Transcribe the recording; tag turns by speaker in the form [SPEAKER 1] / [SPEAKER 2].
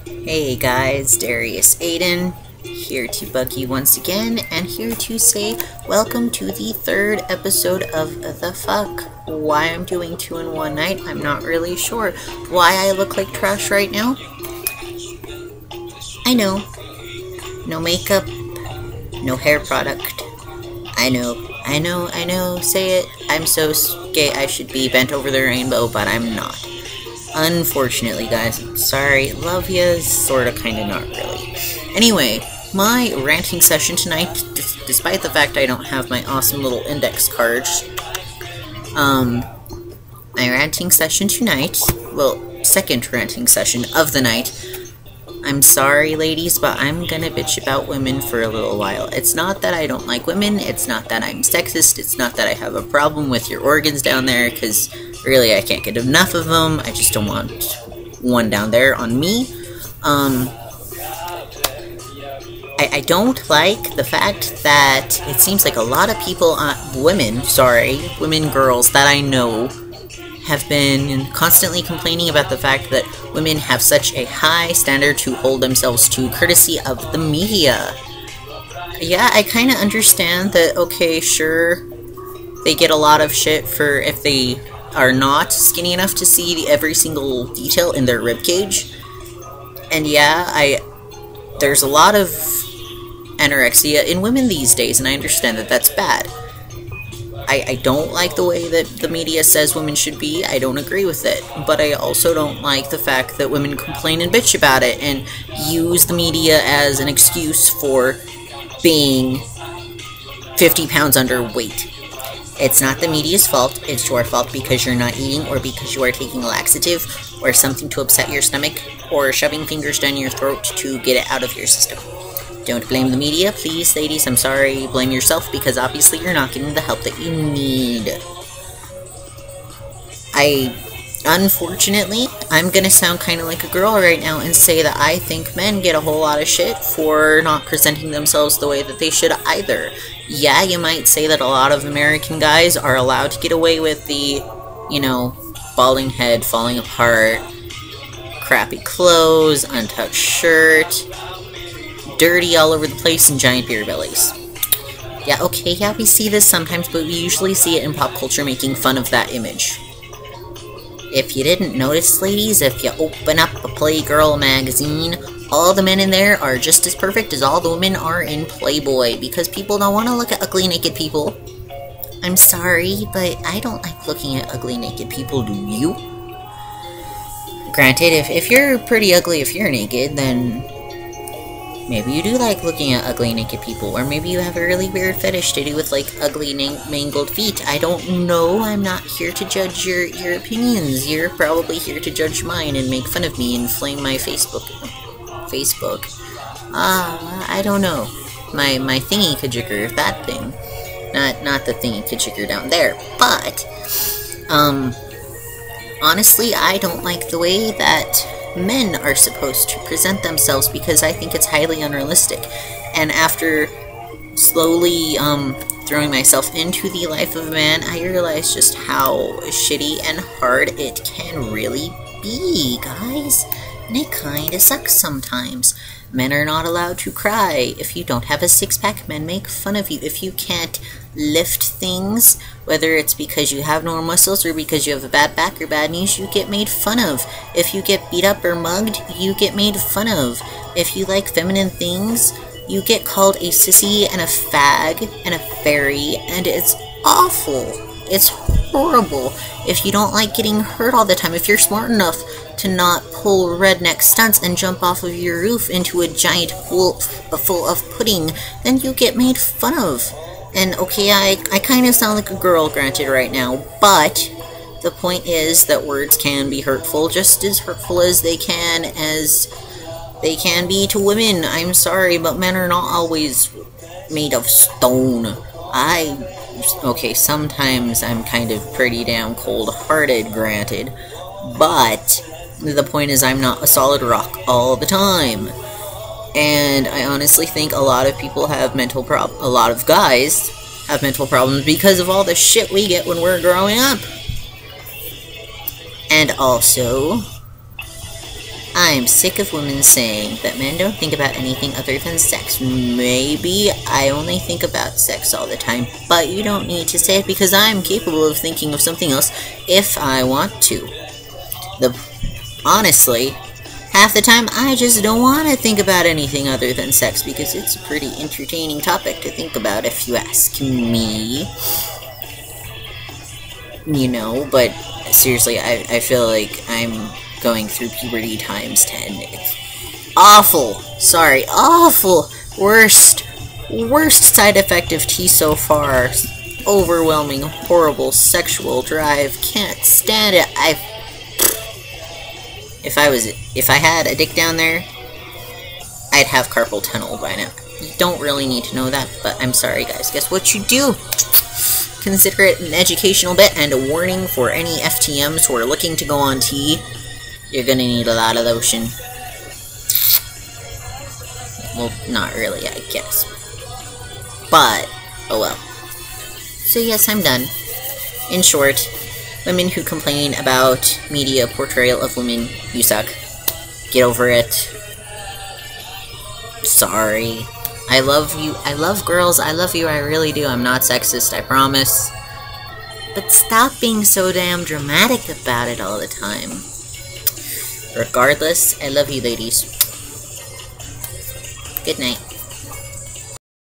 [SPEAKER 1] Hey guys, Darius Aiden, here to bug you once again, and here to say welcome to the third episode of the Fuck. Why I'm doing 2 in 1 night, I'm not really sure. Why I look like trash right now? I know. No makeup, no hair product. I know, say it. I'm so gay I should be bent over the rainbow, but I'm not. Unfortunately, guys, I'm sorry. Love ya, sorta, kinda, not really. Anyway, my ranting session tonight, despite the fact I don't have my awesome little index cards, my ranting session tonight, well, second ranting session of the night, I'm sorry, ladies, but I'm gonna bitch about women for a little while. It's not that I don't like women, it's not that I'm sexist, it's not that I have a problem with your organs down there, because really I can't get enough of them, I just don't want one down there on me. I don't like the fact that it seems like a lot of people, women, girls that I know, have been constantly complaining about the fact that women have such a high standard to hold themselves to, courtesy of the media. Yeah, I kind of understand that, okay, sure, they get a lot of shit for if they are not skinny enough to see every single detail in their ribcage. And yeah, there's a lot of anorexia in women these days, and I understand that that's bad. I don't like the way that the media says women should be, I don't agree with it, but I also don't like the fact that women complain and bitch about it and use the media as an excuse for being 50 pounds underweight. It's not the media's fault, it's your fault because you're not eating, or because you are taking a laxative, or something to upset your stomach, or shoving fingers down your throat to get it out of your system. Don't blame the media, please, ladies, I'm sorry, blame yourself, because obviously you're not getting the help that you need. Unfortunately, I'm gonna sound kind of like a girl right now and say that I think men get a whole lot of shit for not presenting themselves the way that they should either. Yeah, you might say that a lot of American guys are allowed to get away with the, you know, balding head, falling apart, crappy clothes, untucked shirt, dirty all over the place, and giant beer bellies. Yeah, okay, yeah, we see this sometimes, but we usually see it in pop culture making fun of that image. If you didn't notice, ladies, if you open up a Playgirl magazine, all the men in there are just as perfect as all the women are in Playboy, because people don't want to look at ugly naked people. I'm sorry, but I don't like looking at ugly naked people, do you? Granted, if you're pretty ugly if you're naked, then maybe you do like looking at ugly naked people, or maybe you have a really weird fetish to do with, like, ugly mangled feet. I don't know, I'm not here to judge your opinions. You're probably here to judge mine and make fun of me and flame my Facebook. I don't know. My thingy-kajigger, that thing. Not the thingy-kajigger down there, but, honestly, I don't like the way that men are supposed to present themselves, because I think it's highly unrealistic. And after slowly throwing myself into the life of a man, I realized just how shitty and hard it can really be, guys. And it kinda sucks sometimes. Men are not allowed to cry. If you don't have a six-pack, men make fun of you. If you can't lift things, whether it's because you have no muscles or because you have a bad back or bad knees, you get made fun of. If you get beat up or mugged, you get made fun of. If you like feminine things, you get called a sissy and a fag and a fairy, and it's awful. It's horrible. If you don't like getting hurt all the time, if you're smart enough to not pull redneck stunts and jump off of your roof into a giant pool full of pudding, then you get made fun of. And okay, I kind of sound like a girl, granted, right now, but the point is that words can be hurtful, just as hurtful as they can be to women. I'm sorry, but men are not always made of stone. Okay, sometimes I'm kind of pretty damn cold-hearted, granted, but the point is I'm not a solid rock all the time. And I honestly think a lot of people have a lot of guys have mental problems because of all the shit we get when we're growing up. And also, I'm sick of women saying that men don't think about anything other than sex. Maybe I only think about sex all the time, but you don't need to say it because I'm capable of thinking of something else if I want to. Honestly, half the time I just don't want to think about anything other than sex because it's a pretty entertaining topic to think about if you ask me. You know, but seriously, I feel like I'm going through puberty times 10. It's awful. Sorry, awful. Worst side effect of tea so far. Overwhelming, horrible sexual drive. Can't stand it. If I had a dick down there, I'd have carpal tunnel by now. You don't really need to know that, but I'm sorry guys. Guess what you do? Consider it an educational bit and a warning for any FTMs who are looking to go on tea. You're gonna need a lot of lotion. Well, not really, I guess. But, oh well. So yes, I'm done. In short, women who complain about media portrayal of women, you suck. Get over it. Sorry. I love you. I love girls. I love you. I really do. I'm not sexist, I promise. But stop being so damn dramatic about it all the time. Regardless, I love you, ladies. Good night.